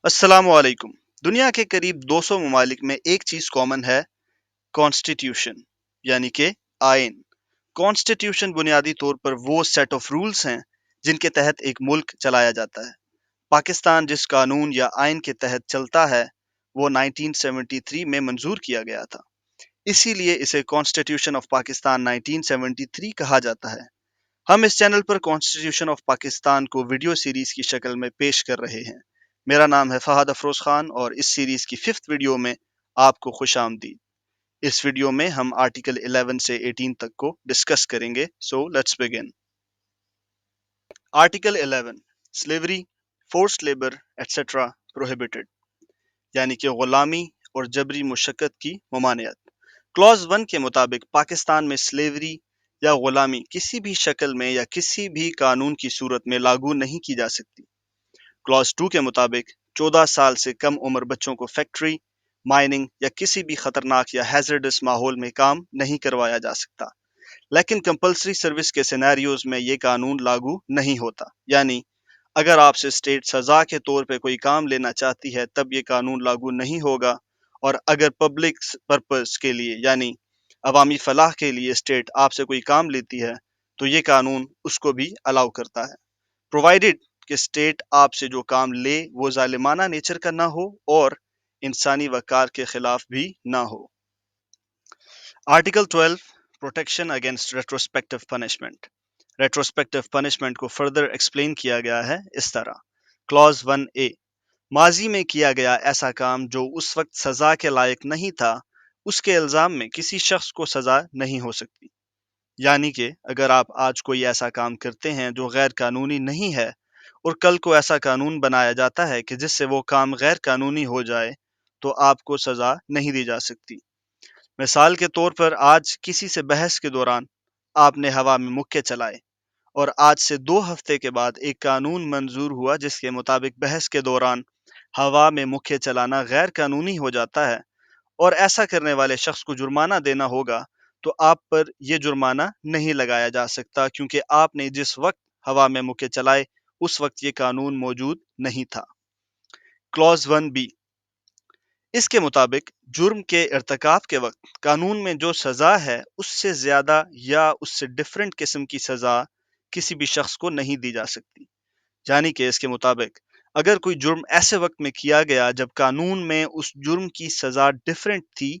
अस्सलाम वालेकुम। दुनिया के करीब 200 ममालिक में एक चीज कॉमन है, कॉन्स्टिट्यूशन यानी कि आइन। कॉन्स्टिट्यूशन बुनियादी तौर पर वो सेट ऑफ रूल्स हैं जिनके तहत एक मुल्क चलाया जाता है। पाकिस्तान जिस कानून या आइन के तहत चलता है वो 1973 में मंजूर किया गया था, इसीलिए इसे कॉन्स्टिट्यूशन ऑफ पाकिस्तान 1973 कहा जाता है। हम इस चैनल पर कॉन्स्टिट्यूशन ऑफ पाकिस्तान को वीडियो सीरीज की शक्ल में पेश कर रहे हैं। मेरा नाम है फहद अफरोज खान और इस सीरीज की 5th वीडियो में आपको खुश आमदीद। इस वीडियो में हम आर्टिकल 11 से 18 तक को डिस्कस करेंगे। So let's begin. Article 11, slavery, forced labour etcetera prohibited, यानी कि गुलामी और जबरी मुशक्कत की ममानियत। क्लॉज 1 के मुताबिक पाकिस्तान में स्लेवरी या गुलामी किसी भी शक्ल में या किसी भी कानून की सूरत में लागू नहीं की जा सकती। क्लॉज 2 के मुताबिक 14 साल से कम उम्र बच्चों को फैक्ट्री, माइनिंग या किसी भी खतरनाक या हैजर्डस माहौल में काम नहीं करवाया जा सकता। लेकिन कंपलसरी सर्विस के सिनेरियोज में ये कानून लागू नहीं होता, यानी अगर आपसे स्टेट सजा के तौर पे कोई काम लेना चाहती है तब ये कानून लागू नहीं होगा, और अगर पब्लिक पर्पस के लिए यानी अवामी फलाह के लिए स्टेट आपसे कोई काम लेती है तो ये कानून उसको भी अलाउ करता है, प्रोवाइडेड कि स्टेट आपसे जो काम ले वो जालिमाना नेचर का ना हो और इंसानी वकार के खिलाफ भी ना हो। Article 12, protection against retrospective punishment. Retrospective punishment को फर्दर एक्सप्लेन किया गया है इस तरह। क्लॉज 1A, माजी में किया गया ऐसा काम जो उस वक्त सजा के लायक नहीं था, उसके इल्जाम में किसी शख्स को सजा नहीं हो सकती। यानी कि अगर आप आज कोई ऐसा काम करते हैं जो गैर कानूनी नहीं है और कल को ऐसा कानून बनाया जाता है कि जिससे वो काम गैर कानूनी हो जाए तो आपको सजा नहीं दी जा सकती। मिसाल के तौर पर आज किसी से बहस के दौरान आपने हवा में मुक्के चलाए और आज से 2 हफ्ते के बाद एक कानून मंजूर हुआ जिसके मुताबिक बहस के दौरान हवा में मुक्के चलाना गैर कानूनी हो जाता है और ऐसा करने वाले शख्स को जुर्माना देना होगा, तो आप पर यह जुर्माना नहीं लगाया जा सकता क्योंकि आपने जिस वक्त हवा में मुक्के चलाए उस वक्त ये कानून मौजूद नहीं था। क्लॉज 1B, इसके मुताबिक जुर्म के इर्तिकाब के वक्त कानून में जो सजा है उससे ज्यादा या उससे डिफरेंट किस्म की सजा किसी भी शख्स को नहीं दी जा सकती। यानी कि इसके मुताबिक अगर कोई जुर्म ऐसे वक्त में किया गया जब कानून में उस जुर्म की सजा डिफरेंट थी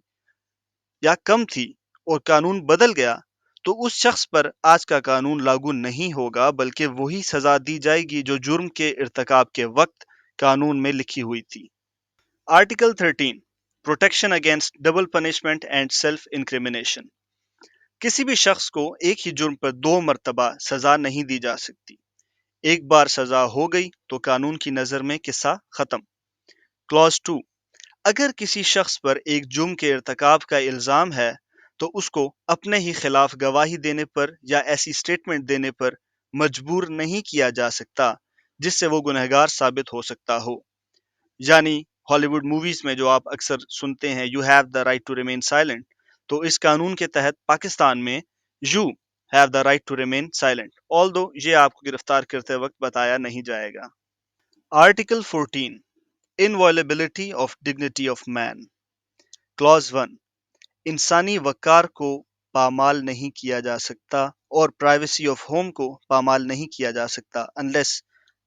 या कम थी और कानून बदल गया तो उस शख्स पर आज का कानून लागू नहीं होगा, बल्कि वही सजा दी जाएगी जो जुर्म के इर्तिकाब के वक्त कानून में लिखी हुई थी। Article 13, protection against double punishment and self incrimination. किसी भी शख्स को एक ही जुर्म पर 2 मरतबा सजा नहीं दी जा सकती। एक बार सजा हो गई तो कानून की नजर में किस्सा खत्म। क्लॉज 2, अगर किसी शख्स पर एक जुर्म के इर्तिकाब का इल्जाम है तो उसको अपने ही खिलाफ गवाही देने पर या ऐसी स्टेटमेंट देने पर मजबूर नहीं किया जा सकता जिससे वो गुनहगार साबित हो सकता हो। यानी हॉलीवुड मूवीज में जो आप अक्सर सुनते हैं, you have the right to remain silent, तो इस कानून के तहत पाकिस्तान में you have the right to remain silent, although ये आपको गिरफ्तार करते वक्त बताया नहीं जाएगा। Article 14, inviolability of dignity of man. Clause 1, इंसानी वकार को पामाल नहीं किया जा सकता और प्राइवेसी ऑफ होम को पामाल नहीं किया जा सकता अनलेस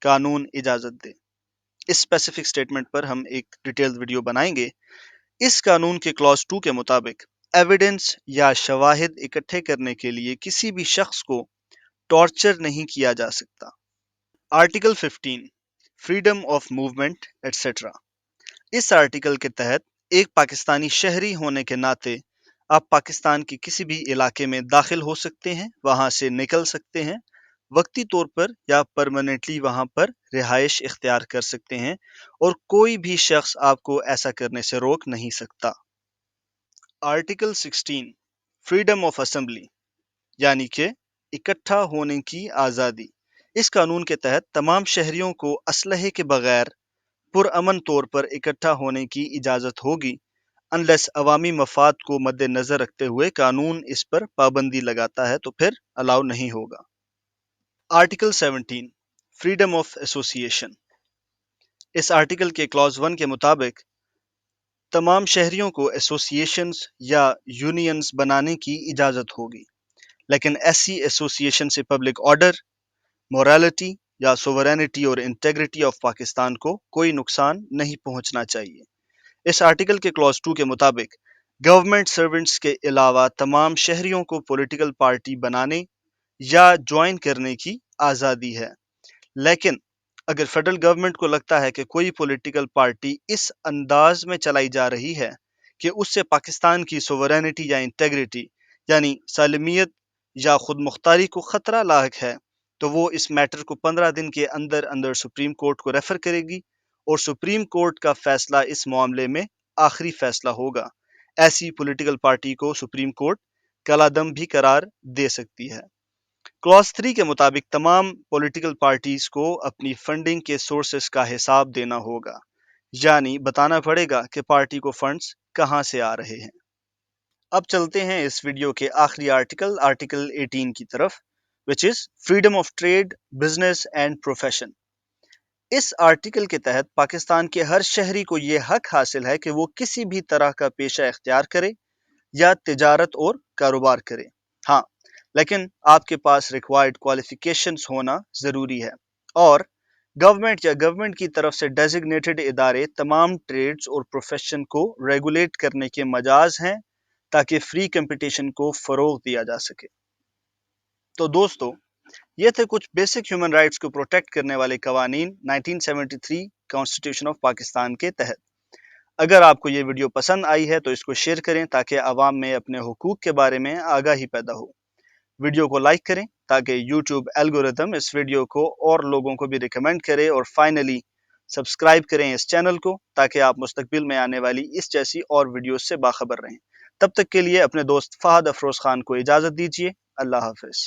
कानून इजाजत दे। इस स्पेसिफिक स्टेटमेंट पर हम एक डिटेल्ड वीडियो बनाएंगे। इस कानून के क्लॉज 2 के मुताबिक एविडेंस या शवाहिद इकट्ठे करने के लिए किसी भी शख्स को टॉर्चर नहीं किया जा सकता। Article 15, freedom of movement etcetera. इस आर्टिकल के तहत एक पाकिस्तानी शहरी होने के नाते आप पाकिस्तान के किसी भी इलाके में दाखिल हो सकते हैं, वहां से निकल सकते हैं, वक्ती तौर पर या परमानेंटली वहां पर रिहाइश इख्तियार कर सकते हैं और कोई भी शख्स आपको ऐसा करने से रोक नहीं सकता। आर्टिकल 16, फ्रीडम ऑफ असेंबली, यानी कि इकट्ठा होने की आज़ादी। इस कानून के तहत तमाम शहरियों को असलहे के बगैर पुरअमन तौर पर इकट्ठा होने की इजाज़त होगी अनलेस अवामी मफाद को मद्देनजर रखते हुए कानून इस पर पाबंदी लगाता है तो फिर अलाउ नहीं होगा। Article 17, freedom of association. اس آرٹیکل کے کلاز 1 کے مطابق تمام شہریوں کو ایسوسیشنز یا یونینز بنانے کی اجازت ہوگی، لیکن ایسی ایسوسیشن سے پبلک آرڈر، مورالٹی یا سوورینٹی اور انٹیگریٹی آف پاکستان کو کوئی نقصان نہیں پہنچنا چاہیے۔ اس آرٹیکل کے کلاز 2 کے مطابق گورنمنٹ سرونٹس کے علاوہ تمام شہریوں کو پولیٹیکل پارٹی بنانے یا جوائن کرنے کی آزادی ہے، لیکن اگر فیڈرل گورنمنٹ کو لگتا ہے کہ کوئی پولیٹیکل پارٹی اس انداز میں چلائی جا رہی ہے کہ اس سے پاکستان کی سوورینٹی یا انٹیگریٹی یعنی سالمیت یا خود مختاری کو خطرہ لاحق ہے، تو وہ اس میٹر کو 15 دن کے اندر اندر سپریم کورٹ کو ریفر کرے گی اور سپریم کورٹ کا فیصلہ اس معاملے میں آخری فیصلہ ہوگا۔ ایسی پولیٹیکل پارٹی کو سپریم کورٹ کالعدم بھی قرار دے سکتی ہے۔ کلاس 3 کے مطابق تمام پولیٹیکل پارٹیز کو اپنی فنڈنگ کے سورسز کا حساب دینا ہوگا، یعنی بتانا پڑے گا کہ پارٹی کو فنڈز کہاں سے آ رہے ہیں۔ اب چلتے ہیں اس ویڈیو کے آخری آرٹیکل 18 کی طرف، which is freedom of trade, business and profession۔ اس آرٹیکل کے تحت پاکستان کے ہر شہری کو یہ حق حاصل ہے کہ وہ کسی بھی طرح کا پیشہ اختیار کرے یا تجارت اور کاروبار کرے، ہاں، لیکن آپ کے پاس ریکوائرڈ کوالیفیکیشنز ہونا ضروری ہے، اور گورنمنٹ یا گورنمنٹ کی طرف سے ڈیزگنیٹڈ ادارے تمام ٹریڈز اور پروفیشن کو ریگولیٹ کرنے کے مجاز ہیں تاکہ فری کمپٹیشن کو فروغ دیا جا سکے۔ تو دوستو، یہ تھے کچھ بیسک ہیومن رائٹس کو پروٹیکٹ کرنے والے قوانین 1973 کانسٹیٹیوشن آف پاکستان کے تحت۔ اگر آپ کو یہ ویڈیو پسند آئی ہے تو اس کو شیئر کریں تاکہ عوام میں اپنے حقوق کے بارے میں آگاہی پیدا ہو۔ ویڈیو کو لائک کریں تاکہ یوٹیوب الگورتھم اس ویڈیو کو اور لوگوں کو بھی ریکمینڈ کرے، اور فائنلی سبسکرائب کریں اس چینل کو تاکہ آپ مستقبل میں آنے والی اس جیسی اور ویڈیوز سے باخبر رہیں۔ تب تک کے لیے اپنے دوست فہد افروز خان کو اجازت دیجیے۔ اللہ حافظ۔